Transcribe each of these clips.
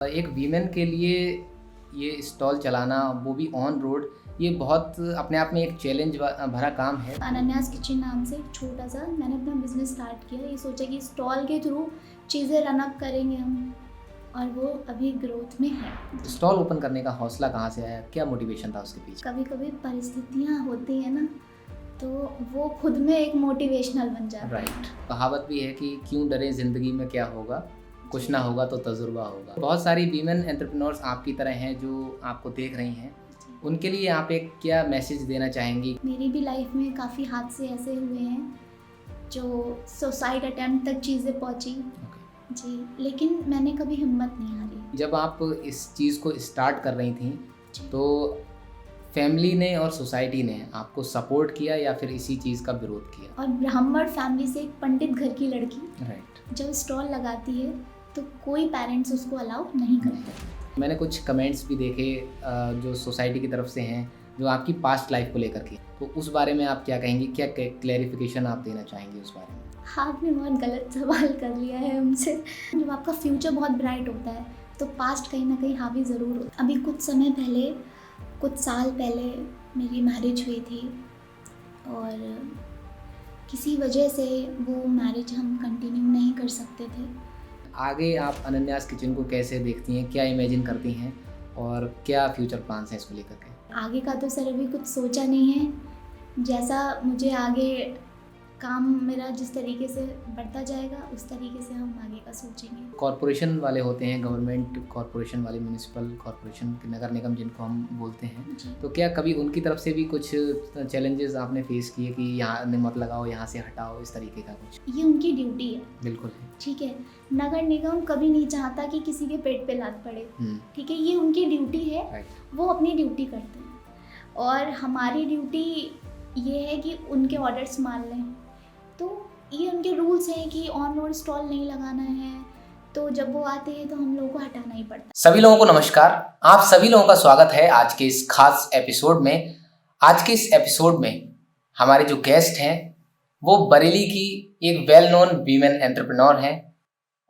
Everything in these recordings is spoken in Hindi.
एक वीमेन के लिए ये स्टॉल चलाना, वो भी ऑन रोड, ये बहुत अपने आप में एक चैलेंज भरा काम है। अनन्यास किचन नाम से एक छोटा सा मैंने अपना बिजनेस स्टार्ट किया। ये सोचा कि स्टॉल के थ्रू चीज़ें रन अप करेंगे हम, और वो अभी ग्रोथ में है। स्टॉल ओपन करने का हौसला कहाँ से आया, क्या मोटिवेशन था उसके पीछे? कभी कभी परिस्थितियाँ होती हैं ना, तो वो खुद में एक मोटिवेशनल बन जाता है। राइट। कहावत भी है कि क्यों डरे ज़िंदगी में क्या होगा, कुछ ना होगा तो तजुर्बा होगा। बहुत सारी वीमेन एंटरप्रेन्योर्स आपकी तरह हैं जो आपको देख रही हैं, उनके लिए आप एक क्या मैसेज देना चाहेंगी? मेरी भी लाइफ में काफ़ी हादसे ऐसे हुए हैं जो सुसाइड अटेम्प्ट तक चीज़ें पहुंची जी, लेकिन मैंने कभी हिम्मत नहीं हारी। जब आप इस चीज़ को स्टार्ट कर रही थी तो फैमिली ने और सोसाइटी ने आपको सपोर्ट किया या फिर इसी चीज़ का विरोध किया? और ब्राह्मण फैमिली से एक पंडित घर की लड़की राइट। जब स्टॉल लगाती है तो कोई पेरेंट्स उसको अलाउ नहीं करते। मैंने कुछ कमेंट्स भी देखे जो सोसाइटी की तरफ से हैं, जो आपकी पास्ट लाइफ को लेकर के, तो उस बारे में आप क्या कहेंगी, क्या क्लैरिफिकेशन आप देना चाहेंगी उस बारे में? आपने बहुत गलत सवाल कर लिया है हमसे। जब आपका फ्यूचर बहुत ब्राइट होता है तो पास्ट कहीं ना कहीं हावी ज़रूर होता है। अभी कुछ समय पहले, कुछ साल पहले मेरी मैरिज हुई थी, और किसी वजह से वो मैरिज हम कंटिन्यू नहीं कर सकते थे। आगे आप अनन्यास किचन को कैसे देखती हैं, क्या इमेजिन करती हैं और क्या फ्यूचर प्लान्स हैं इसको लेकर के? आगे का तो सर अभी कुछ सोचा नहीं है। जैसा मुझे आगे काम मेरा जिस तरीके से बढ़ता जाएगा उस तरीके से हम आगे का सोचेंगे। कॉरपोरेशन वाले होते हैं, गवर्नमेंट कॉरपोरेशन वाले, म्यूनिसिपल कॉरपोरेशन, नगर निगम जिनको हम बोलते हैं, तो क्या कभी उनकी तरफ से भी कुछ चैलेंजेस आपने फेस किए कि यहाँ मत लगाओ, यहाँ से हटाओ, इस तरीके का कुछ? ये उनकी ड्यूटी है। बिल्कुल। ठीक है, नगर निगम कभी नहीं चाहता कि किसी के पेट पे लात पड़े। ठीक है, ये उनकी ड्यूटी है, वो अपनी ड्यूटी करते हैं, और हमारी ड्यूटी ये है कि उनके ऑर्डर्स मान लें। तो ये उनके रूल्स हैं कि ऑन रोड स्टॉल नहीं लगाना है, तो जब वो आते हैं तो हम लोगों को हटाना ही पड़ता है। सभी लोगों को नमस्कार, आप सभी लोगों का स्वागत है आज के इस खास एपिसोड में। आज के इस एपिसोड में हमारे जो गेस्ट हैं वो बरेली की एक वेल नोन वीमेन एंटरप्रेन्योर हैं,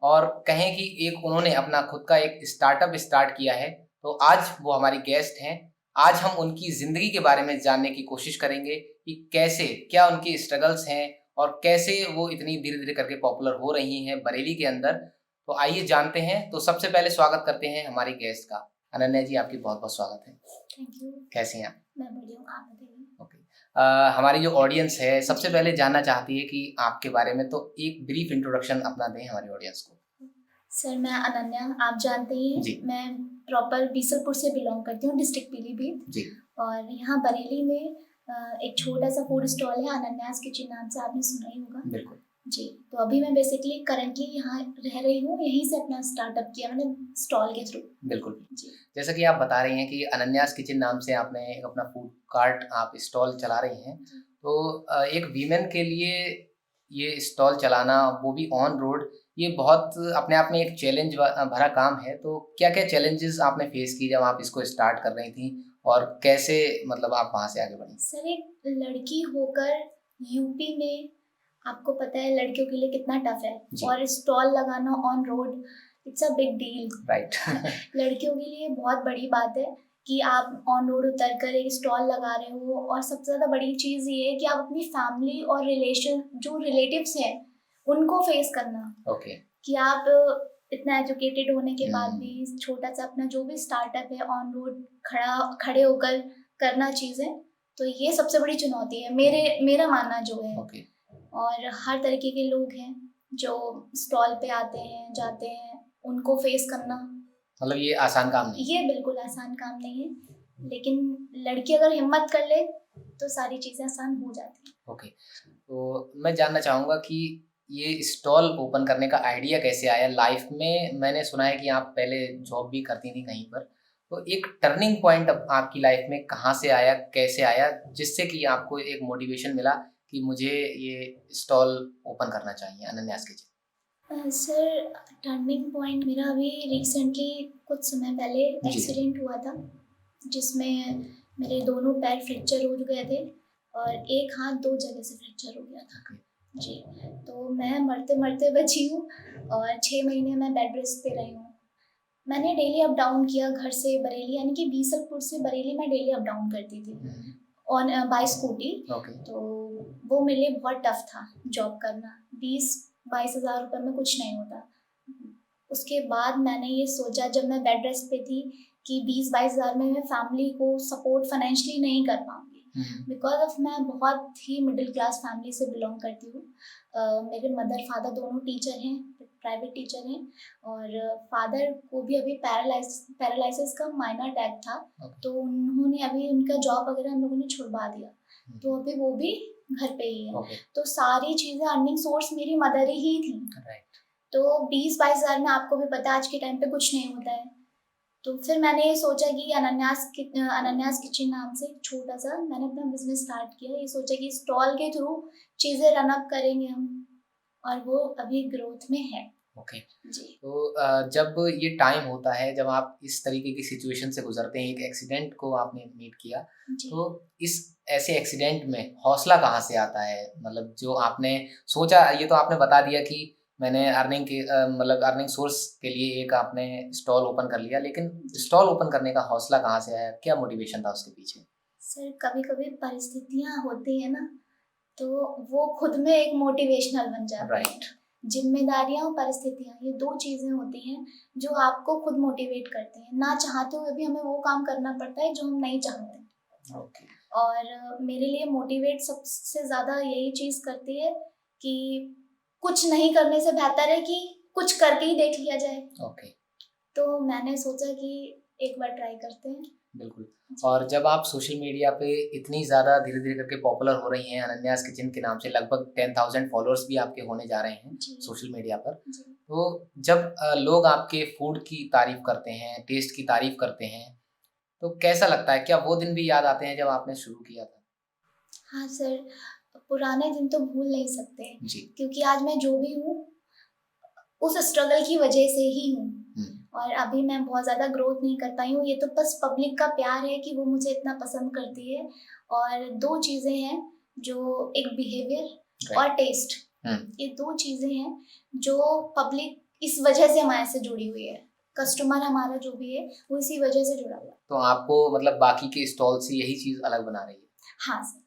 और कहें कि एक उन्होंने अपना खुद का एक स्टार्टअप स्टार्ट किया है। तो आज वो हमारी गेस्ट हैं। आज हम उनकी ज़िंदगी के बारे में जानने की कोशिश करेंगे कि कैसे, क्या उनकी स्ट्रगल्स हैं और कैसे वो इतनी धीरे धीरे करके पॉपुलर हो रही हैं बरेली के अंदर। तो आइए जानते हैं। तो सबसे पहले स्वागत करते हैं हमारी गेस्ट का। अनन्या जी, आपकी बहुत बहुत स्वागत है। Thank you. कैसी हैं आप? मैं बढ़िया हूँ, आप बताइए। ओके। हमारी जो ऑडियंस है सबसे पहले जानना चाहती है कि आपके बारे में, तो एक ब्रीफ इंट्रोडक्शन अपना दें हमारी ऑडियंस को। सर, मैं अनन्या, आप जानते ही जी। हैं, मैं प्रॉपर बीसलपुर से बिलोंग करती हूँ, डिस्ट्रिक्ट पीलीभीत जी। और यहाँ बरेली में एक छोटा सा फूड स्टॉल है, अनन्यास किचन नाम से, आपने सुना ही होगा। बिल्कुल जी। तो अभी मैं बेसिकली करंटली यहाँ रह रही हूँ, यहीं से अपना स्टार्टअप किया मैंने स्टॉल के थ्रू। बिल्कुल जी। जैसा कि आप बता रही हैं कि अनन्यास किचन नाम से आपने एक अपना फूड कार्ट, आप स्टॉल चला रही हैं, तो एक वीमेन के लिए ये स्टॉल चलाना, वो भी ऑन रोड, ये बहुत अपने आप में एक चैलेंज भरा काम है। तो क्या क्या चैलेंजेस आपने फेस की जब आप इसको स्टार्ट कर रही थी, और कैसे मतलब आप वहाँ से आगे बढ़ी? सर, एक लड़की होकर यूपी में, आपको पता है लड़कियों के लिए कितना टफ है, और स्टॉल लगाना on road, it's a big deal. Right. लड़कियों के लिए बहुत बड़ी बात है कि आप ऑन रोड उतर कर एक स्टॉल लगा रहे हो, और सबसे ज़्यादा बड़ी चीज़ ये है कि आप अपनी फैमिली और रिलेशन, जो रिलेटिव्स हैं, उनको फेस करना। ओके। कि आप इतना एजुकेटेड होने के बाद भी छोटा सा अपना जो भी स्टार्टअप है ऑन रोड खड़े होकर करना चीज़ें, तो ये सबसे बड़ी चुनौती है, मेरा मानना जो है। ओके। और हर तरीके के लोग हैं जो स्टॉल पे आते हैं जाते हैं, उनको फेस करना, मतलब ये आसान काम नहीं? ये बिल्कुल आसान काम नहीं है, लेकिन लड़की अगर हिम्मत कर ले तो सारी चीज़ें आसान हो जाती हैं। ओके। तो मैं जानना चाहूँगा कि ये स्टॉल ओपन करने का आइडिया कैसे आया लाइफ में? मैंने सुना है कि आप पहले जॉब भी करती थी कहीं पर, तो एक टर्निंग पॉइंट आपकी लाइफ में कहाँ से आया, कैसे आया, जिससे कि आपको एक मोटिवेशन मिला कि मुझे ये स्टॉल ओपन करना चाहिए अनन्यास किचन? सर, टर्निंग पॉइंट मेरा अभी रिसेंटली कुछ समय पहले एक्सीडेंट हुआ था, जिसमें मेरे दोनों पैर फ्रैक्चर हो गए थे और एक हाथ 2 जगह से फ्रैक्चर हो गया था। जी। तो मैं मरते मरते बची हूँ, और 6 महीने मैं बेड रेस्ट पे रही हूँ। मैंने डेली अप डाउन किया घर से बरेली, यानी कि बीसलपुर से बरेली मैं डेली अप डाउन करती थी ऑन बाय स्कूटी। तो वो मेरे लिए बहुत टफ था जॉब करना। 20-22 हज़ार रुपये में कुछ नहीं होता। उसके बाद मैंने ये सोचा जब मैं बेड रेस्ट पे थी कि 20-22 हज़ार में मैं फैमिली को सपोर्ट फाइनेंशियली नहीं कर पाऊँगी, बिकॉज ऑफ मैं बहुत ही मिडिल क्लास फैमिली से बिलोंग करती हूँ। मेरे मदर फादर दोनों टीचर हैं, प्राइवेट टीचर हैं, और फादर को भी अभी पैरालिसिस का माइनर अटैक था। तो उन्होंने अभी उनका जॉब वगैरह हम लोगों ने छुड़वा दिया, तो अभी वो भी घर पे ही है। तो सारी चीज़ें अर्निंग सोर्स मेरी मदर ही थी। तो 20-22 हज़ार में आपको भी पता है आज के टाइम पे कुछ नहीं होता है। तो फिर मैंने ये सोचा कि अनन्यास किचन नाम से छोटा सा मैंने अपना बिजनेस स्टार्ट किया। ये सोचा कि स्टॉल के थ्रू चीज़ें रन अप करेंगे हम, और वो अभी ग्रोथ में है। जी। तो जब ये टाइम होता है जब आप इस तरीके की सिचुएशन से गुजरते हैं, एक एक्सीडेंट को आपने मीट किया, तो इस ऐसे एक्सीडेंट में हौसला कहाँ से आता है? मतलब जो आपने सोचा, ये तो आपने बता दिया कि मैंने अर्निंग सोर्स के लिए एक आपने स्टॉल ओपन कर लिया, लेकिन स्टॉल ओपन करने का हौसला कहाँ से आया? क्या मोटिवेशन था उसके पीछे? सर कभी कभी परिस्थितियाँ होती है ना, तो वो खुद में एक मोटिवेशनल बन जाती है। जिम्मेदारियाँ और परिस्थितियाँ, ये दो चीज़ें होती हैं जो आपको खुद मोटिवेट करती हैं। ना चाहते हुए भी हमें वो काम करना पड़ता है जो हम नहीं चाहते। और मेरे लिए मोटिवेट सबसे ज़्यादा यही चीज़ करती है कि कुछ नहीं करने से बेहतर है कि कुछ करके ही देख लिया जाए। तो मैंने सोचा कि एक बार ट्राई करते हैं। बिल्कुल। और जब आप सोशल मीडिया पे इतनी ज़्यादा धीरे धीरे करके पॉपुलर हो रही हैं, अनन्यास किचन के नाम से लगभग 10,000 फॉलोअर्स भी आपके होने जा रहे हैं सोशल मीडिया पर, तो जब लोग आपके फूड की तारीफ करते हैं, टेस्ट की तारीफ करते हैं, तो कैसा लगता है? क्या वो दिन भी याद आते हैं जब आपने शुरू किया था? हाँ सर, पुराने दिन तो भूल नहीं सकते, क्योंकि आज मैं जो भी हूँ उस स्ट्रगल की वजह से ही हूँ। और अभी मैं बहुत ज़्यादा ग्रोथ नहीं कर पाई हूँ। ये तो बस पब्लिक का प्यार है कि वो मुझे इतना पसंद करती है। और दो चीज़ें हैं, जो एक बिहेवियर और टेस्ट, ये दो चीज़ें हैं जो पब्लिक इस वजह से हमारे से जुड़ी हुई है। कस्टमर हमारा जो भी है वो इसी वजह से जुड़ा हुआ है। तो आपको मतलब बाकी के स्टॉल से यही चीज़ अलग बना रही है? हाँ सर।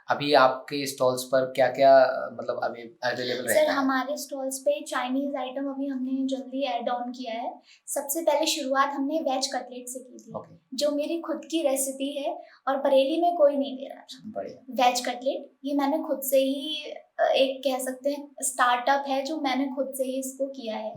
अभी आपके स्टॉल्स पर क्या क्या मतलब अभी अवेलेबल रहता है? सर हमारे स्टॉल्स पे चाइनीज़ आइटम अभी हमने जल्दी ऐड ऑन किया है। सबसे पहले शुरुआत हमने वेज कटलेट से की थी, जो मेरी खुद की रेसिपी है और बरेली में कोई नहीं दे रहा था। वेज कटलेट ये मैंने खुद से ही एक कह सकते हैं स्टार्टअप है जो मैंने खुद से ही इसको किया है।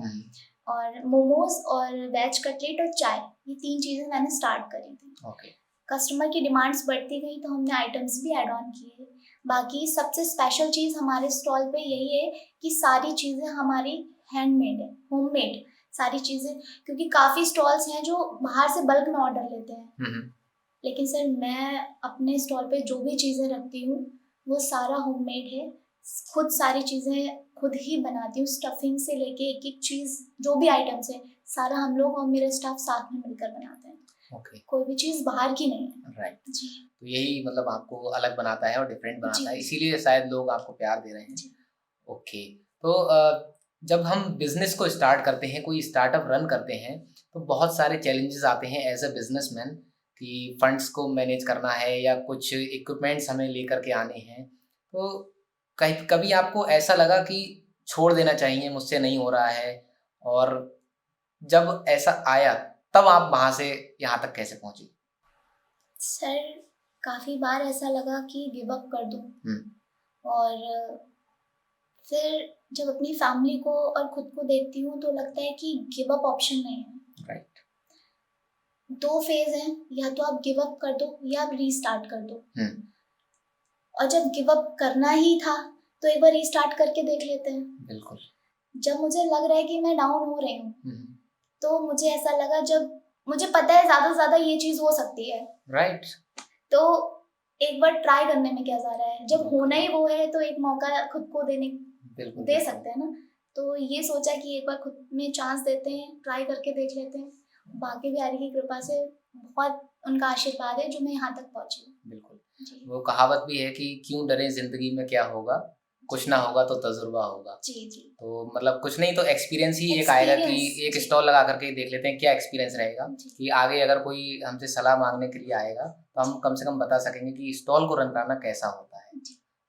और मोमोज और वेज कटलेट और चाय, ये तीन चीज़ें मैंने स्टार्ट करी थी। कस्टमर की डिमांड्स बढ़ती गई तो हमने आइटम्स भी ऐड ऑन किए। बाकी सबसे स्पेशल चीज़ हमारे स्टॉल पे यही है कि सारी चीज़ें हमारी हैंडमेड है, होममेड सारी चीज़ें। क्योंकि काफ़ी स्टॉल्स हैं जो बाहर से बल्क में ऑर्डर लेते हैं, लेकिन सर मैं अपने स्टॉल पे जो भी चीज़ें रखती हूँ वो सारा होममेड है। खुद सारी चीज़ें खुद ही बनाती हूँ, स्टफिंग से लेके एक एक चीज़, जो भी आइटम्स है सारा हम लोग और मेरा स्टाफ साथ में मिलकर बनाते हैं। कोई भी चीज़ बाहर की नहीं है। जी। तो यही मतलब आपको अलग बनाता है और डिफरेंट बनाता है, इसीलिए शायद लोग आपको प्यार दे रहे हैं। तो जब हम बिजनेस को स्टार्ट करते हैं, कोई स्टार्टअप रन करते हैं, तो बहुत सारे चैलेंजेस आते हैं एज अ बिजनेसमैन कि फंड्स को मैनेज करना है या कुछ इक्विपमेंट्स हमें लेकर के आने हैं। तो कभी आपको ऐसा लगा कि छोड़ देना चाहिए, मुझसे नहीं हो रहा है, और जब ऐसा आया तब आप वहाँ से यहाँ तक कैसे पहुँची? सर काफ़ी बार ऐसा लगा कि गिव अप कर दूँ, और फिर जब अपनी फैमिली को और खुद को देखती हूँ तो लगता है कि गिव अप ऑप्शन नहीं है। दो फेज हैं, या तो आप गिव अप कर दो या आप रीस्टार्ट कर दो। और जब गिव अप करना ही था तो एक बार रीस्टार्ट करके देख लेते हैं। बिल्कुल। जब मुझे लग रहा है कि मैं डाउन हो रही हूँ, तो मुझे ऐसा लगा, जब मुझे पता है ज़्यादा से ज़्यादा ये चीज़ हो सकती है, तो एक बार ट्राई करने में क्या जा रहा है। जब होना ही वो है तो एक मौका खुद को दे सकते हैं ना। तो ये सोचा कि एक बार खुद में चांस देते हैं, ट्राई करके देख लेते हैं। बाकी बिहारी की कृपा से बहुत उनका आशीर्वाद है जो मैं यहाँ तक पहुँची। बिल्कुल। वो कहावत भी है कि क्यों डरे जिंदगी में क्या होगा, कुछ ना होगा तो तजुर्बा होगा। जी जी। तो मतलब कुछ नहीं तो एक्सपीरियंस ही एक आएगा कि एक स्टॉल लगा करके देख लेते हैं क्या एक्सपीरियंस रहेगा, कि आगे अगर कोई हमसे सलाह मांगने के लिए आएगा तो हम कम से कम बता सकेंगे कि स्टॉल को रन करना कैसा होता है।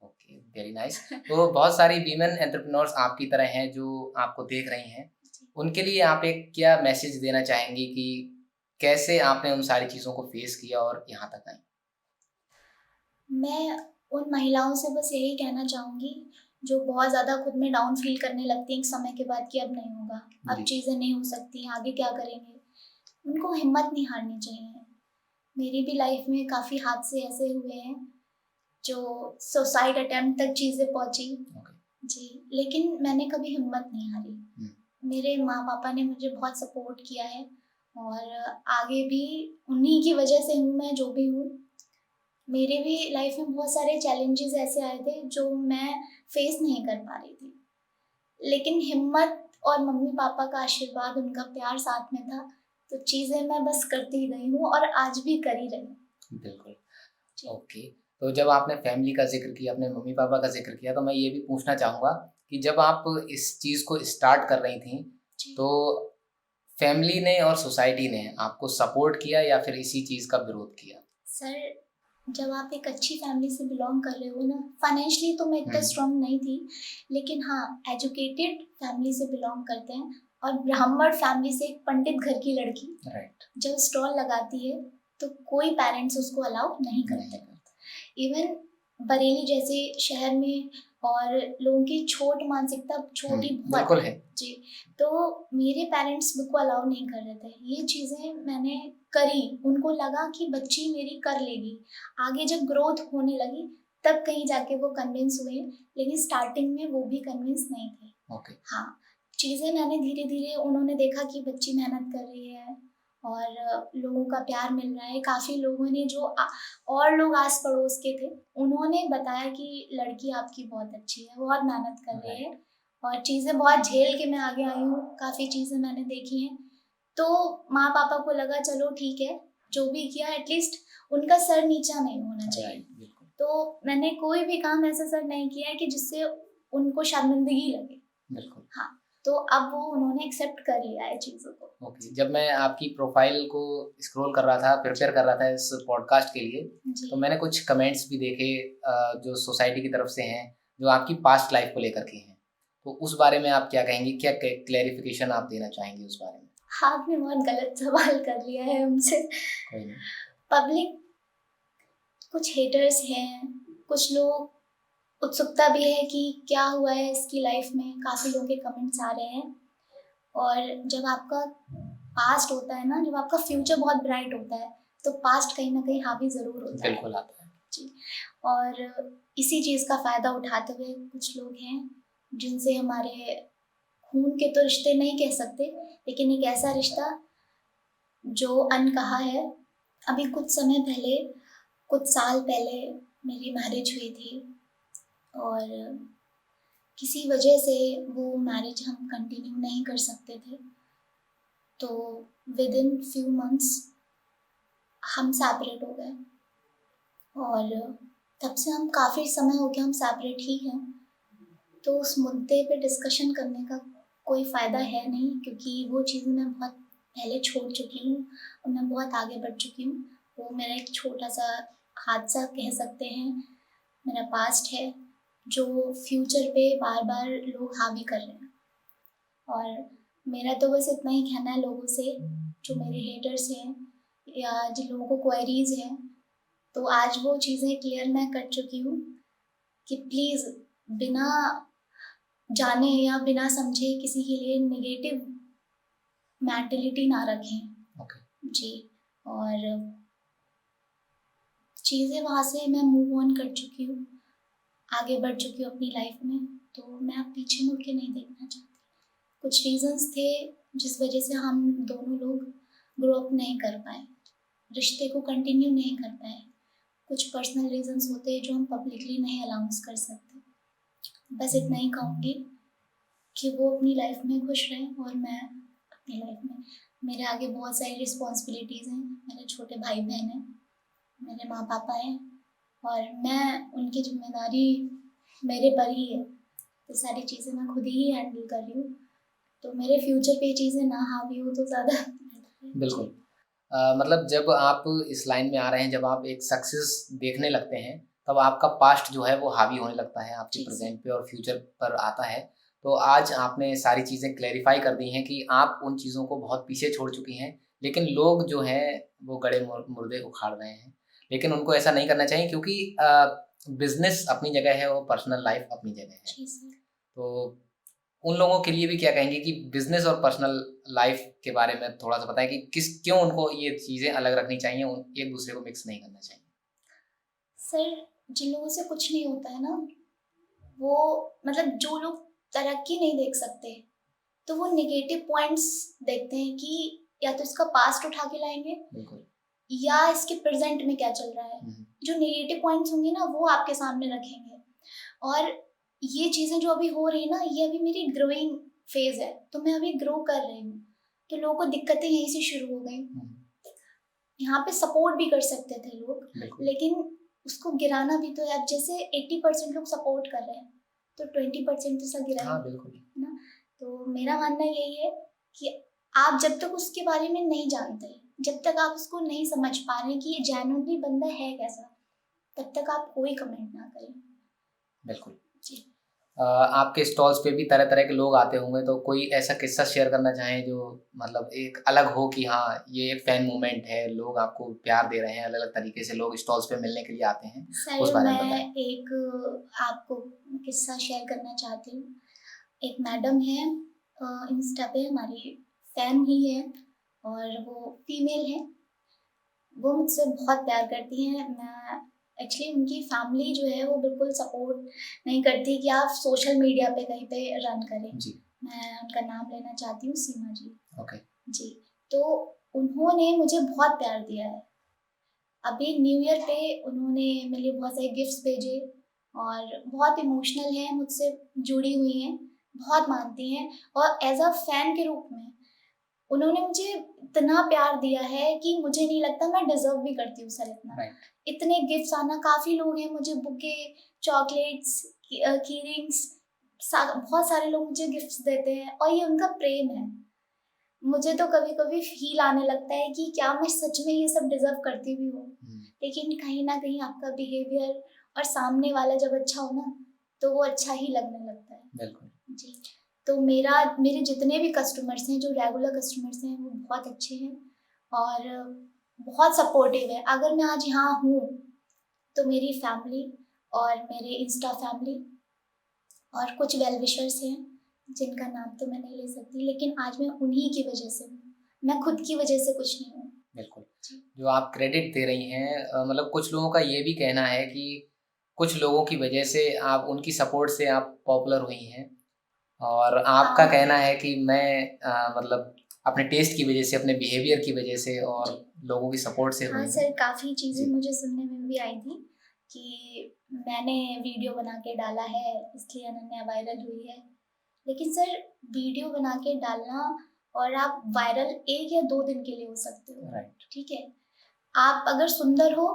Okay, very nice. तो बहुत सारी वीमेन एंटरप्रेन्योर्स आपकी तरह हैं जो आपको देख रही हैं, उनके लिए आप एक क्या मैसेज देना चाहेंगी कि कैसे आपने उन सारी चीज़ों को फेस किया और यहाँ तक आई? मैं उन महिलाओं से बस यही कहना चाहूँगी जो बहुत ज़्यादा खुद में डाउन फील करने लगती हैं एक समय के बाद कि अब नहीं होगा, अब चीज़ें नहीं हो सकती, आगे क्या करेंगे, उनको हिम्मत नहीं हारनी चाहिए। मेरी भी लाइफ में काफ़ी हादसे ऐसे हुए हैं जो सुसाइड अटेम्प्ट तक चीज़ें पहुँची। जी, लेकिन मैंने कभी हिम्मत नहीं हारी। मेरे माँ पापा ने मुझे बहुत सपोर्ट किया है और आगे भी उन्हीं की वजह से हूँ मैं जो भी हूँ। मेरे भी लाइफ में बहुत सारे चैलेंजेस ऐसे आए थे जो मैं फेस नहीं कर पा रही थी, लेकिन हिम्मत और मम्मी पापा का आशीर्वाद, उनका प्यार साथ में था, तो चीज़ें मैं बस करती गई हूँ और आज भी कर ही रही हूँ। बिल्कुल। ओके, तो जब आपने फैमिली का जिक्र किया, अपने मम्मी पापा का जिक्र किया, तो मैं ये भी पूछना चाहूँगा कि जब आप इस चीज़ को स्टार्ट कर रही थी तो फैमिली ने और सोसाइटी ने आपको सपोर्ट किया या फिर इसी चीज़ का विरोध किया? सर, जब आप एक अच्छी फैमिली से बिलोंग कर रहे हो ना, फाइनेंशियली तो मैं इतना स्ट्रॉन्ग नहीं थी, लेकिन हाँ एजुकेटेड फैमिली से बिलोंग करते हैं और ब्राह्मण फैमिली से एक पंडित घर की लड़की जब स्टॉल लगाती है तो कोई पेरेंट्स उसको अलाउ नहीं करते। इवन बरेली जैसे शहर में और लोगों की छोट मानसिकता छोटी बहुत है जी, तो मेरे पेरेंट्स मुझको अलाउ नहीं कर रहे थे। ये चीज़ें मैंने करी, उनको लगा कि बच्ची मेरी कर लेगी, आगे जब ग्रोथ होने लगी तब कहीं जाके वो कन्विंस हुए, लेकिन स्टार्टिंग में वो भी कन्विंस नहीं थे। हाँ, चीज़ें मैंने धीरे धीरे, उन्होंने देखा कि बच्ची मेहनत कर रही है और लोगों का प्यार मिल रहा है। काफ़ी लोगों ने जो और लोग आस पड़ोस के थे उन्होंने बताया कि लड़की आपकी बहुत अच्छी है, बहुत मेहनत कर रही है और चीज़ें बहुत झेल के मैं आगे आई हूँ, काफ़ी चीज़ें मैंने देखी हैं। तो माँ पापा को लगा चलो ठीक है, जो भी किया एटलीस्ट उनका सर नीचा नहीं होना चाहिए। तो मैंने कोई भी काम ऐसा सर नहीं किया है कि जिससे उनको शर्मिंदगी लगे। बिल्कुल। हाँ, तो अब वो उन्होंने एक्सेप्ट कर लिया है चीज़ों को। ओके, जब मैं आपकी प्रोफाइल को स्क्रॉल कर रहा था, प्रिपेयर कर रहा था इस पॉडकास्ट के लिए, तो मैंने कुछ कमेंट्स भी देखे जो सोसाइटी की तरफ से हैं, जो आपकी पास्ट लाइफ को लेकर के हैं, तो उस बारे में आप क्या कहेंगी? क्या क्लैरिफिकेशन आप देना चाहेंगी उस बारे में? आपने बहुत गलत सवाल कर लिया है हमसे। पब्लिक कुछ हेटर्स हैं, कुछ लोग उत्सुकता भी है कि क्या हुआ है इसकी लाइफ में, काफ़ी लोगों के कमेंट्स आ रहे हैं। और जब आपका पास्ट होता है ना, जब आपका फ्यूचर बहुत ब्राइट होता है तो पास्ट कहीं ना कहीं हावी ज़रूर होता है। बिल्कुल आता है जी, और इसी चीज़ का फ़ायदा उठाते हुए कुछ लोग हैं जिनसे हमारे खून के तो रिश्ते नहीं कह सकते, लेकिन एक ऐसा रिश्ता जो अनकहा है। अभी कुछ समय पहले, कुछ साल पहले मेरी मैरिज हुई थी और किसी वजह से वो मैरिज हम कंटिन्यू नहीं कर सकते थे, तो विद इन फ्यू मंथ्स हम सेपरेट हो गए और तब से हम काफ़ी समय हो गया हम सेपरेट ही हैं। तो उस मुद्दे पे डिस्कशन करने का कोई फ़ायदा है नहीं, क्योंकि वो चीज़ें मैं बहुत पहले छोड़ चुकी हूँ और मैं बहुत आगे बढ़ चुकी हूँ। वो मेरा एक छोटा सा हादसा कह सकते हैं, मेरा पास्ट है जो फ्यूचर पे बार बार लोग हावी कर रहे हैं। और मेरा तो बस इतना ही कहना है लोगों से, जो मेरे हेटर्स हैं या जिन लोगों को क्वेरीज हैं, तो आज वो चीज़ें क्लियर मैं कर चुकी हूँ कि प्लीज़ बिना जाने या बिना समझे किसी के लिए नेगेटिव मेंटलिटी ना रखें। जी, और चीज़ें वहाँ से मैं मूव ऑन कर चुकी हूँ, आगे बढ़ चुकी हूँ अपनी लाइफ में, तो मैं अब पीछे मुड़ के नहीं देखना चाहती। कुछ रीजंस थे जिस वजह से हम दोनों लोग ग्रो अप नहीं कर पाए, रिश्ते को कंटिन्यू नहीं कर पाए। कुछ पर्सनल रीजंस होते हैं जो हम पब्लिकली नहीं अनाउंस कर सकते। बस इतना ही कहूँगी कि वो अपनी लाइफ में खुश रहें और मैं अपनी लाइफ में। मेरे आगे बहुत सारी रिस्पॉन्सिबिलिटीज़ हैं, मेरे छोटे भाई बहन हैं, मेरे माँ पापा हैं और मैं उनकी जिम्मेदारी मेरे पर ही है, तो सारी चीज़ें मैं खुद ही हैंडल कर रही हूँ, तो मेरे फ्यूचर पे चीज़ें ना हावी हो तो ज़्यादा बिल्कुल। मतलब जब आप इस लाइन में आ रहे हैं, जब आप एक सक्सेस देखने लगते हैं, तब आपका पास्ट जो है वो हावी होने लगता है आपके जी सर। प्रेज़ेंट पे और फ्यूचर पर आता है। तो आज आपने सारी चीज़ें क्लैरिफ़ाई कर दी हैं कि आप उन चीज़ों को बहुत पीछे छोड़ चुकी हैं, लेकिन लोग जो हैं वो गड़े मुर्दे उखाड़ रहे हैं। लेकिन उनको ऐसा नहीं करना चाहिए, क्योंकि बिज़नेस अपनी जगह है और पर्सनल लाइफ़ अपनी जगह है। जी सर। तो उन लोगों के लिए भी क्या कहेंगे कि बिज़नेस और पर्सनल लाइफ़ के बारे में थोड़ा-सा बताएँ कि क्यों उनको ये चीज़ें अलग रखनी चाहिए, एक दूसरे को मिक्स नहीं करना चाहिए? सर, जिन लोगों से कुछ नहीं होता है ना, वो मतलब जो लोग तरक्की नहीं देख सकते, तो वो नेगेटिव पॉइंट्स देखते हैं कि या तो इसका पास्ट उठा के लाएँगे बिल्कुल। या इसके प्रेज़ेंट में क्या चल रहा है। हुँ, हुँ। जो नेगेटिव पॉइंट्स होंगे ना, वो आपके सामने रखेंगे। और ये चीज़ें जो अभी हो रही है ना, ये अभी मेरी ग्रोइंग फ़ेज़ है, तो मैं अभी ग्रो कर रही हूँ। तो लोगों को दिक्कतें यहीं से शुरू हो गई। हुँ, यहाँ पे सपोर्ट भी कर सकते थे लोग, बिल्कुल। लेकिन उसको गिराना भी तो है। अब जैसे 80% लोग सपोर्ट कर रहे हैं, तो 20% तो सब गिराएँगे, हाँ, बिल्कुल। है ना? तो मेरा मानना यही है कि आप जब तक उसके बारे में नहीं जानते, जब तक आप उसको नहीं समझ पा रहे हैं कि ये जेन्युइनली बंदा है कैसा, तब तक आप कोई कमेंट ना करें। बिल्कुल। जी। आपके स्टॉल्स पे भी तरह-तरह के लोग आते होंगे, तो कोई ऐसा किस्सा शेयर करना चाहें जो मतलब एक अलग हो कि हाँ, ये एक फैन मोमेंट है, लोग आपको प्यार दे रहे हैं, अलग-अलग तरीके से लोग स्टॉल्स पे मिलने के लिए आते हैं, उस सर, बारे में बताएँ? मैं एक आपको किस्सा शेयर करना चाहती हूँ। एक मैडम है, इंस्टा पे हमारी फैन ही है और वो फीमेल है। वो मुझसे बहुत प्यार करती हैं। मैं एक्चुअली उनकी फैमिली जो है वो बिल्कुल सपोर्ट नहीं करती कि आप सोशल मीडिया पे कहीं पे रन करें। जी, मैं उनका नाम लेना चाहती हूँ, सीमा जी। ओके। जी, तो उन्होंने मुझे बहुत प्यार दिया है। अभी न्यू ईयर पे उन्होंने मेरे लिए बहुत सारे गिफ्ट्स भेजे और बहुत इमोशनल हैं, मुझसे जुड़ी हुई हैं, बहुत मानती हैं और एज़ अ फैन के रूप में उन्होंने मुझे इतना प्यार दिया है कि मुझे नहीं लगता मैं डिज़र्व भी करती हूँ सर इतना। राइट, इतने गिफ्ट्स आना, काफ़ी लोग हैं मुझे बुके, चॉकलेट्स, की रिंग्स, बहुत सारे लोग मुझे गिफ्ट्स देते हैं और ये उनका प्रेम है। मुझे तो कभी-कभी फ़ील आने लगता है कि क्या मैं सच में ये सब डिज़र्व करती भी हूँ? हुँ, लेकिन कहीं न कहीं आपका बिहेवियर और सामने वाला जब अच्छा हो ना, तो वो अच्छा ही लगने लगता है। बिल्कुल। जी, तो मेरे जितने भी कस्टमर्स हैं, जो रेगुलर कस्टमर्स हैं, वो बहुत अच्छे हैं और बहुत सपोर्टिव है। अगर मैं आज यहाँ हूँ, तो मेरी फैमिली और मेरे इंस्टा फैमिली और कुछ वेल विशर्स हैं, जिनका नाम तो मैं नहीं ले सकती, लेकिन आज मैं उन्हीं की वजह से हूँ। मैं खुद की वजह से कुछ नहीं हूँ। बिल्कुल। जी। जो आप क्रेडिट दे रही हैं, मतलब कुछ लोगों का ये भी कहना है कि कुछ लोगों की वजह से आप उनकी सपोर्ट से आप पॉपुलर हुई हैं, और आपका हाँ, कहना है कि मैं मतलब अपने टेस्ट की वजह से, अपने बिहेवियर की वजह से और जी। लोगों की सपोर्ट से हाँ हुई हूँ। सर, काफ़ी चीज़ें जी, मुझे सुनने में भी आई थी कि मैंने वीडियो बना के डाला है, इसलिए अनन्या वायरल हुई है। लेकिन सर, वीडियो बना के डालना और आप वायरल 1 या 2 दिन के लिए हो सकते हो, राइट। ठीक है? आप अगर सुंदर हो,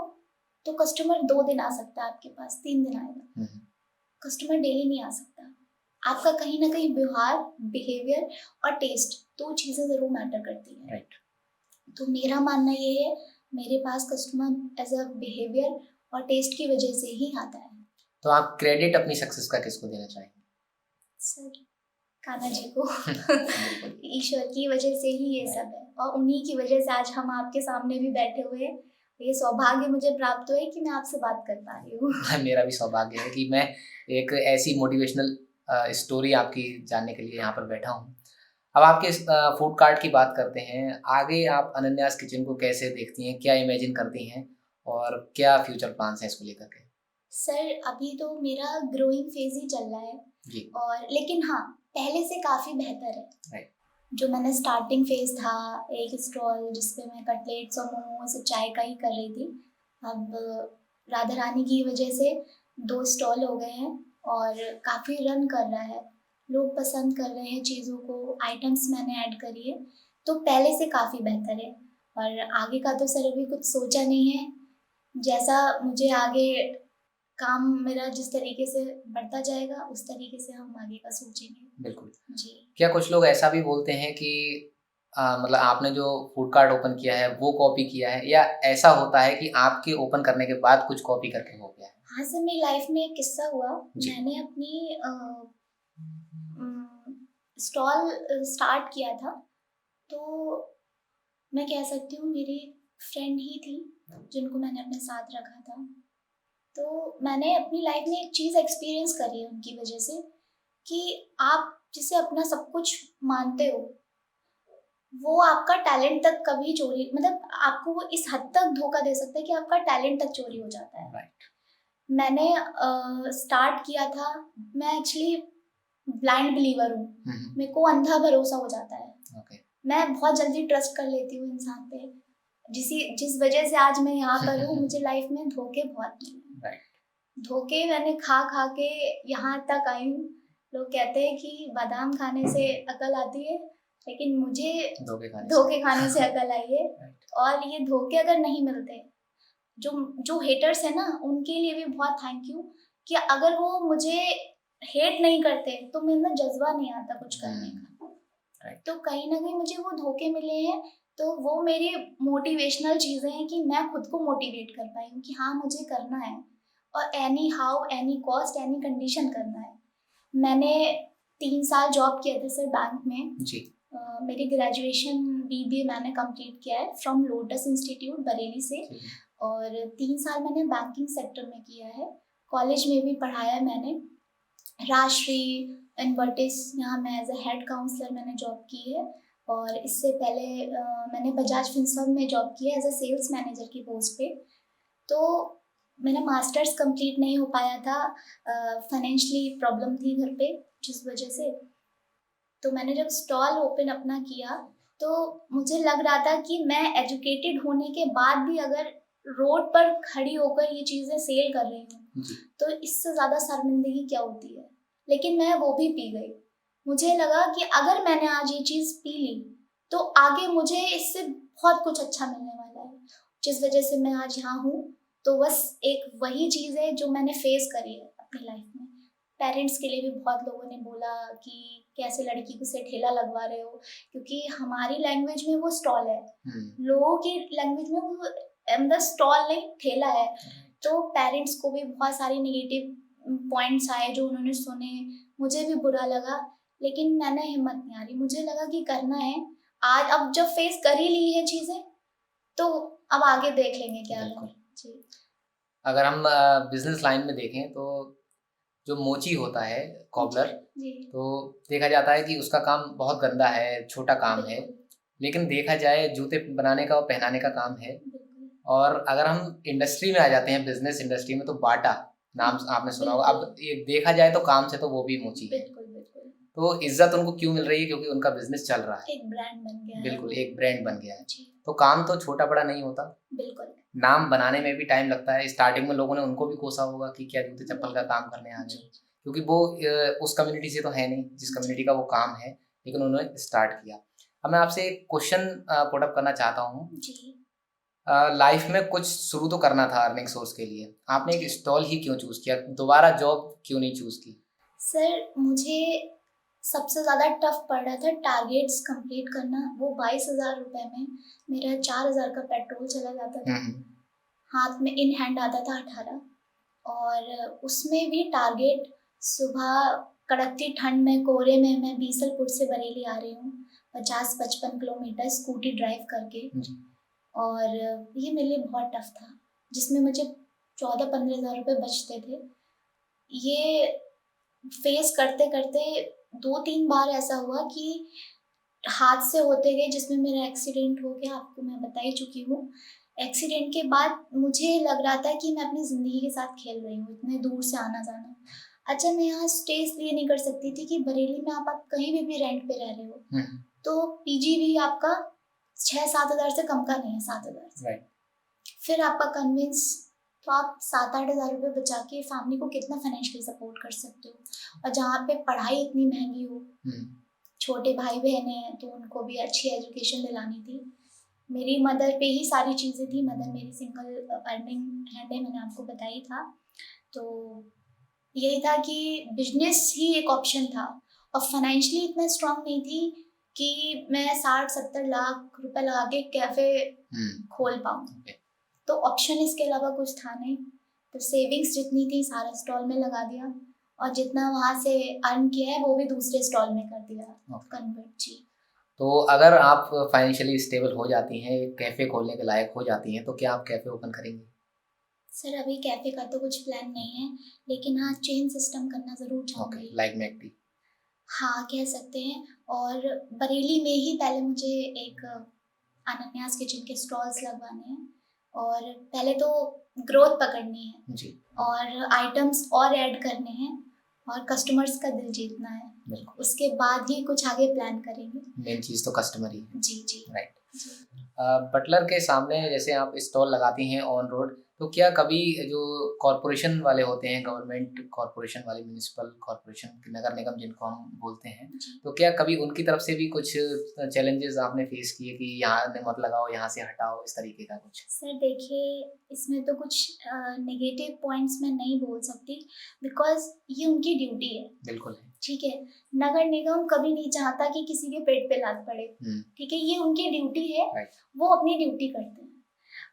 तो कस्टमर 2 दिन आ सकता है आपके पास, 3 दिन आएगा। हुँ, हुँ, कस्टमर डेली नहीं आ सकता। आपका कहीं न कहीं व्यवहार, बिहेवियर और टेस्ट 2 चीज़ें ज़रूर मैटर करती हैं। राइट। तो मेरा मानना ये है, मेरे पास कस्टमर एज़ अ बिहेवियर और टेस्ट की वजह से ही आता है। तो आप क्रेडिट अपनी सक्सेस का किसको देना चाहेंगे? सर, कान्हा जी को बिल्कुल, ईश्वर की वजह से ही ये राइट। सब है और उन्हीं की वजह से आज हम आपके सामने भी बैठे हुए हैं। ये सौभाग्य मुझे प्राप्त हुआ है कि मैं आपसे बात कर पा रही हूँ। मेरा भी सौभाग्य है कि मैं एक ऐसी मोटिवेशनल स्टोरी आपकी जानने के लिए यहाँ पर बैठा हूँ। अब आपके इस फूड कार्ट की बात करते हैं। आगे आप अनन्यास किचन को कैसे देखती हैं? क्या इमेजिन करती हैं? और क्या फ्यूचर प्लान्स हैं इसको लेकर के? सर, अभी तो मेरा ग्रोइंग फ़ेज़ ही चल रहा है जी, और लेकिन हाँ, पहले से काफ़ी बेहतर है। राइट। जो मैंने स्टार्टिंग फ़ेज़ था, एक स्टॉल जिस पे मैं कटलेट्स और मोमोज़ और चाय का ही कर रही थी। अब राधा रानी की वजह से 2 स्टॉल हो गए हैं और काफ़ी रन कर रहा है। लोग पसंद कर रहे हैं चीज़ों को, आइटम्स मैंने ऐड करी है, तो पहले से काफ़ी बेहतर है और आगे का तो सर अभी कुछ सोचा नहीं है। जैसा मुझे आगे काम मेरा जिस तरीके से बढ़ता जाएगा उस तरीके से हम आगे का सोचेंगे। बिल्कुल जी। क्या कुछ लोग ऐसा भी बोलते हैं कि मतलब आपने जो फूड कार्ट ओपन किया है वो कॉपी किया है, या ऐसा होता है कि आपके ओपन करने के बाद कुछ कॉपी करके हो गया है? हाँ सर, मेरी लाइफ में एक किस्सा हुआ। जी। मैंने अपनी स्टॉल स्टार्ट किया था, तो मैं कह सकती हूँ मेरी फ्रेंड ही थी जिनको मैंने अपने साथ रखा था। तो मैंने अपनी लाइफ में एक चीज़ एक्सपीरियंस करी है उनकी वजह से, कि आप जिसे अपना सब कुछ मानते हो वो आपका टैलेंट तक कभी चोरी, मतलब आपको वो इस हद तक धोखा दे सकता है कि आपका टैलेंट तक चोरी हो जाता है। राइट। मैंने स्टार्ट किया था, मैं एक्चुअली ब्लाइंड बिलीवर हूँ, मेरे को अंधा भरोसा हो जाता है। ओके। मैं बहुत जल्दी ट्रस्ट कर लेती हूँ इंसान पे, जिस वजह से आज मैं यहाँ पर हूँ। मुझे लाइफ में धोखे बहुत मिले। राइट। धोखे मैंने खा खा के यहाँ तक आई हूँ। लोग कहते हैं कि बादाम खाने से अकल आती है, लेकिन मुझे धोखे खाने से अकल आई है। और ये धोखे अगर नहीं मिलते, जो हेटर्स है ना, उनके लिए भी बहुत थैंक यू, कि अगर वो मुझे हेट नहीं करते तो मेरे में जज्बा नहीं आता कुछ करने का। तो कहीं ना कहीं मुझे वो धोखे मिले हैं, तो वो मेरी मोटिवेशनल चीज़ें हैं कि मैं खुद को मोटिवेट कर पाई हूँ कि हाँ मुझे करना है, और any how any cost any condition करना है। मैंने 3 साल जॉब किया था सर बैंक में जी। मेरी ग्रेजुएशन BBA मैंने कंप्लीट किया है फ्रॉम लोटस इंस्टीट्यूट बरेली से, और 3 साल मैंने बैंकिंग सेक्टर में किया है। कॉलेज में भी पढ़ाया मैंने, राजश्री इन्वर्टिस, यहाँ मैं एज ए हेड काउंसलर मैंने जॉब की है। और इससे पहले मैंने बजाज फिनसर्व में जॉब की है एज ए सेल्स मैनेजर की पोस्ट पे। तो मेरा मास्टर्स कंप्लीट नहीं हो पाया था, फाइनेंशियली प्रॉब्लम थी घर पे जिस वजह से। तो मैंने जब स्टॉल ओपन अपना किया तो मुझे लग रहा था कि मैं एजुकेटेड होने के बाद भी अगर रोड पर खड़ी होकर ये चीज़ें सेल कर रही हूँ तो इससे ज़्यादा शर्मिंदगी क्या होती है। लेकिन मैं वो भी पी गई। मुझे लगा कि अगर मैंने आज ये चीज़ पी ली तो आगे मुझे इससे बहुत कुछ अच्छा मिलने वाला है, जिस वजह से मैं आज यहाँ हूँ। तो बस एक वही चीज़ है जो मैंने फेस करी है अपनी लाइफ में। पेरेंट्स के लिए भी बहुत लोगों ने बोला कि कैसे लड़की को से ठेला लगवा रहे हो, क्योंकि हमारी लैंग्वेज में वो स्टॉल है, लोगों की लैंग्वेज में वो मतलब स्टॉल नहीं ठेला है। तो पेरेंट्स को भी बहुत सारे नेगेटिव पॉइंट्स आए जो उन्होंने सुने, मुझे भी बुरा लगा, लेकिन मैंने हिम्मत नहीं हारी। मुझे लगा कि करना है, आज अब जब फेस कर ही ली है चीज़ें तो अब आगे देख लेंगे क्या है। जी। अगर हम बिजनेस लाइन में देखें तो जो मोची होता है कॉबलर, तो देखा जाता है कि उसका काम बहुत गंदा है, छोटा काम है, लेकिन देखा जाए जूते बनाने का और पहनाने का काम है। और अगर हम इंडस्ट्री में आ जाते हैं, बिजनेस इंडस्ट्री में, तो बाटा नाम आपने सुना होगा। अब ये देखा जाए तो काम से तो वो भी मोची है, तो इज्जत उनको क्यों मिल रही है? क्योंकि उनका बिजनेस चल रहा है, एक ब्रांड बन गया है। बिल्कुल एक ब्रांड बन गया है। तो काम तो छोटा बड़ा नहीं होता, बिल्कुल नाम बनाने में भी टाइम लगता है। स्टार्टिंग में लोगों ने उनको भी कोसा होगा कि क्या जूते चप्पल का काम करने आ गए, क्योंकि वो उस कम्युनिटी से तो है नहीं जिस कम्युनिटी का वो काम है, लेकिन उन्होंने स्टार्ट किया। अब मैं आपसे एक क्वेश्चन पुट अप करना चाहता हूँ। लाइफ में कुछ शुरू तो करना था अर्निंग सोर्स के लिए, आपने एक स्टॉल ही क्यों चूज किया? दोबारा जॉब क्यों नहीं चूज की? सर मुझे सबसे ज़्यादा टफ पड़ रहा था टारगेट्स कंप्लीट करना। वो 22,000 रुपये में मेरा 4,000 का पेट्रोल चला जाता था, हाथ में इन हैंड आता था 18, और उसमें भी टारगेट सुबह कड़कती ठंड में कोहरे में मैं बीसलपुर से बरेली आ रही हूँ 50-55 किलोमीटर स्कूटी ड्राइव करके, और ये मेरे लिए बहुत टफ था, जिसमें मुझे 14-15,000 रुपये बचते थे। ये फेस करते करते 2-3 बार ऐसा हुआ कि हादसे होते गए, जिसमें मेरा एक्सीडेंट हो गया, आपको मैं बता ही चुकी हूँ। एक्सीडेंट के बाद मुझे लग रहा था कि मैं अपनी ज़िंदगी के साथ खेल रही हूँ, इतने दूर से आना जाना। अच्छा, मैं यहाँ स्टे इसलिए नहीं कर सकती थी कि बरेली में आप कहीं भी रेंट पे रह रहे हो तो PG भी आपका 6-7 हज़ार से कम का नहीं है, 7 हज़ार से। फिर आपका कन्विंस, तो आप 7-8 हज़ार रुपये बचा के फैमिली को कितना फाइनेंशियली सपोर्ट कर सकते हो। और जहाँ पे पढ़ाई इतनी महंगी हो, छोटे भाई बहन हैं तो उनको भी अच्छी एजुकेशन दिलानी थी, मेरी मदर पे ही सारी चीज़ें थी। मदर मेरी सिंगल अर्निंग हैंड है, मैंने आपको बताई था। तो यही था कि बिजनेस ही एक ऑप्शन था और फाइनेंशियली इतना स्ट्रांग नहीं थी कि मैं 60-70 लाख रुपए लगा के कैफ़े खोल पाऊँ। तो ऑप्शन इसके अलावा कुछ था नहीं। तो सेविंग्स जितनी थी सारा स्टॉल में लगा दिया और जितना वहाँ से अर्न किया है वो भी दूसरे स्टॉल में कर दिया कन्वर्ट। जी। तो अगर आप फाइनेंशियली स्टेबल हो जाती हैं, एक कैफ़े खोलने के लायक हो जाती हैं, तो क्या आप कैफ़े ओपन करेंगी? सर अभी कैफ़े का तो कुछ प्लान नहीं है, लेकिन हाँ चेन सिस्टम करना ज़रूर चाहूँगी। Like McD. हाँ कह सकते हैं। और बरेली में ही पहले मुझे एक अनन्यास किचन के स्टॉल्स लगवाने हैं और पहले तो ग्रोथ पकड़नी है जी। और आइटम्स और ऐड करने हैं और कस्टमर्स का दिल जीतना है। उसके बाद ही कुछ आगे प्लान करेंगे। मेन चीज़ तो कस्टमर ही है। जी जी राइट। बटलर के सामने जैसे आप स्टॉल लगाती हैं ऑन रोड, तो क्या कभी जो कॉरपोरेशन वाले होते हैं, गवर्नमेंट कॉरपोरेशन वाले, म्यूनिसिपल कॉरपोरेशन, नगर निगम जिनको हम बोलते हैं, तो क्या कभी उनकी तरफ से भी कुछ चैलेंजेस आपने फेस किए कि यहाँ मत लगाओ, यहाँ से हटाओ, इस तरीके का कुछ? सर देखिए, इसमें तो कुछ नेगेटिव पॉइंट्स मैं नहीं बोल सकती बिकॉज ये उनकी ड्यूटी है। बिल्कुल है। ठीक है, नगर निगम कभी नहीं चाहता कि किसी के पेट पे लात पड़े। ठीक है, ये उनकी ड्यूटी है। वो अपनी ड्यूटी करते हैं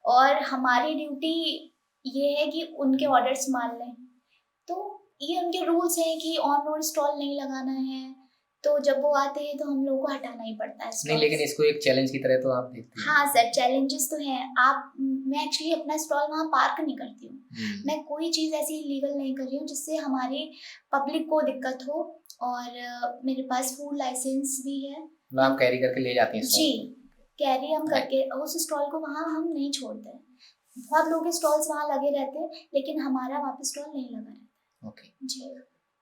और हमारी ड्यूटी ये है कि उनके ऑर्डर्स मान लें। तो ये उनके रूल्स हैं कि ऑन रोड स्टॉल नहीं लगाना है, तो जब वो आते हैं तो हम लोग को हटाना ही पड़ता है नहीं, लेकिन इसको एक चैलेंज की तरह तो आप देखते हैं। हाँ सर, चैलेंजेस तो हैं। मैं एक्चुअली अपना स्टॉल वहाँ पार्क नहीं करती हूँ। मैं कोई चीज़ ऐसी इलीगल नहीं कर रही हूँ जिससे हमारी पब्लिक को दिक्कत हो। और मेरे पास फूड लाइसेंस भी है। आप कैरी करके ले जाती हैं? जी, कैरी हम करके उस स्टॉल को वहाँ हम नहीं छोड़ते हैं। बहुत लोगों के स्टॉल्स वहाँ लगे रहते हैं, लेकिन हमारा वहाँ पे स्टॉल नहीं लगा रहता। ओके जी।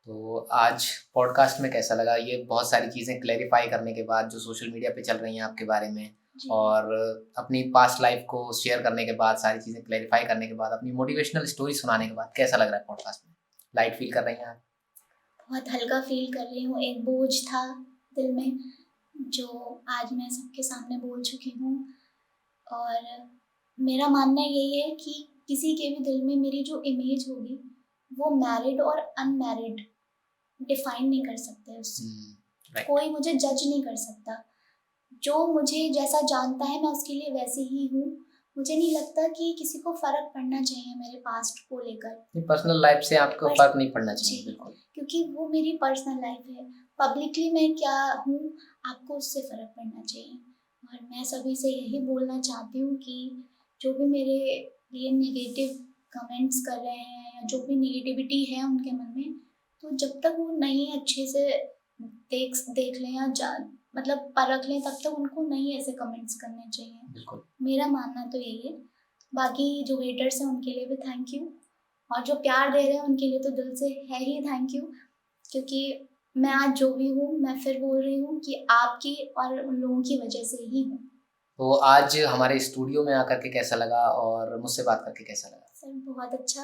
तो आज पॉडकास्ट में कैसा लगा, ये बहुत सारी चीज़ें क्लैरिफाई करने के बाद, जो सोशल मीडिया पे चल रही हैं आपके बारे में, और अपनी पास्ट लाइफ को शेयर करने के बाद, सारी चीज़ें क्लैरिफाई करने के बाद, अपनी मोटिवेशनल स्टोरी सुनाने के बाद कैसा लग रहा है पॉडकास्ट में? लाइट फील कर रही हैं आप? बहुत हल्का फील कर रही हूँ। एक बोझ था दिल में जो आज मैं सबके सामने बोल चुकी हूँ। और मेरा मानना यही है कि किसी के भी दिल में मेरी जो इमेज होगी वो मैरिड और अनमैरिड डिफाइन नहीं कर सकते उससे। कोई मुझे जज नहीं कर सकता। जो मुझे जैसा जानता है मैं उसके लिए वैसी ही हूँ। मुझे नहीं लगता कि किसी को फर्क पड़ना चाहिए मेरे पास्ट को लेकर। पर्सनल लाइफ से आपको फर्क नहीं पड़ना चाहिए। बिल्कुल, क्योंकि वो मेरी पर्सनल लाइफ है। पब्लिकली मैं क्या हूँ आपको उससे फर्क पड़ना चाहिए। और मैं सभी से यही बोलना चाहती हूँ कि जो भी मेरे लिए नेगेटिव कमेंट्स कर रहे हैं या जो भी नेगेटिविटी है उनके मन में, तो जब तक वो नहीं अच्छे से देख लें या मतलब परख लें, तब तक उनको नहीं ऐसे कमेंट्स करने चाहिए। बिल्कुल, मेरा मानना तो यही है। बाकी जो हेटर्स हैं उनके लिए भी थैंक यू, और जो प्यार दे रहे हैं उनके लिए तो दिल से है ही थैंक यू। क्योंकि मैं आज जो भी हूँ, मैं फिर बोल रही हूँ कि आपकी और उन लोगों की वजह से ही हूँ। तो आज हमारे स्टूडियो में आकर के कैसा लगा और मुझसे बात करके कैसा लगा? सर बहुत अच्छा,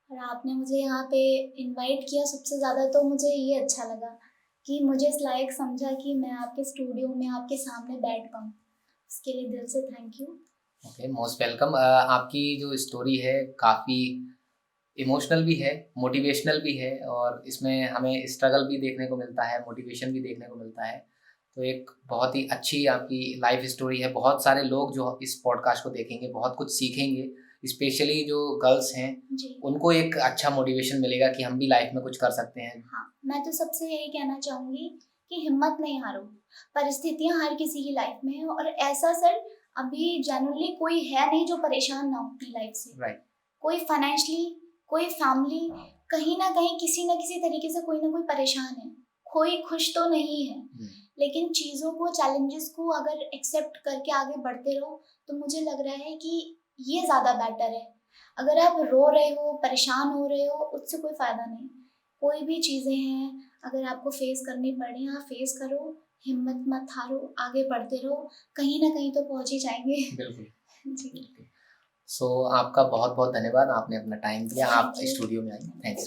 और आपने मुझे यहाँ पे इनवाइट किया। सबसे ज़्यादा तो मुझे ये अच्छा लगा कि मुझे इस लायक समझा कि मैं आपके स्टूडियो में आपके सामने बैठ पाऊँ। उसके लिए दिल से thank you. Okay, most welcome. आपकी जो स्टोरी है काफ़ी इमोशनल भी है, मोटिवेशनल भी है, और इसमें हमें स्ट्रगल भी देखने को मिलता है, मोटिवेशन भी देखने को मिलता है। तो एक बहुत ही अच्छी आपकी लाइफ स्टोरी है। बहुत सारे लोग जो इस पॉडकास्ट को देखेंगे बहुत कुछ सीखेंगे, स्पेशली जो गर्ल्स हैं उनको एक अच्छा मोटिवेशन मिलेगा कि हम भी लाइफ में कुछ कर सकते हैं। हाँ, मैं तो सबसे यही कहना चाहूँगी कि हिम्मत नहीं हारो। परिस्थितियाँ हर किसी की लाइफ में है, और ऐसा सर अभी जनरली कोई है नहीं जो परेशान ना हो अपनी लाइफ से। राइट। कोई फाइनेंशियली, कोई फैमिली, कहीं ना कहीं किसी न किसी तरीके से कोई ना कोई परेशान है। कोई खुश तो नहीं है, लेकिन चीज़ों को, चैलेंजेस को अगर एक्सेप्ट करके आगे बढ़ते रहो तो मुझे लग रहा है कि ये ज़्यादा बेटर है। अगर आप रो रहे हो, परेशान हो रहे हो, उससे कोई फ़ायदा नहीं। कोई भी चीज़ें हैं अगर आपको फेस करनी पड़े, आप फेस करो, हिम्मत मत हारो, आगे बढ़ते रहो, कहीं ना कहीं तो पहुँच ही जाएंगे। बिल्कुल जी। सो आपका बहुत बहुत धन्यवाद, आपने अपना टाइम दिया, आप स्टूडियो में आई। Thank you.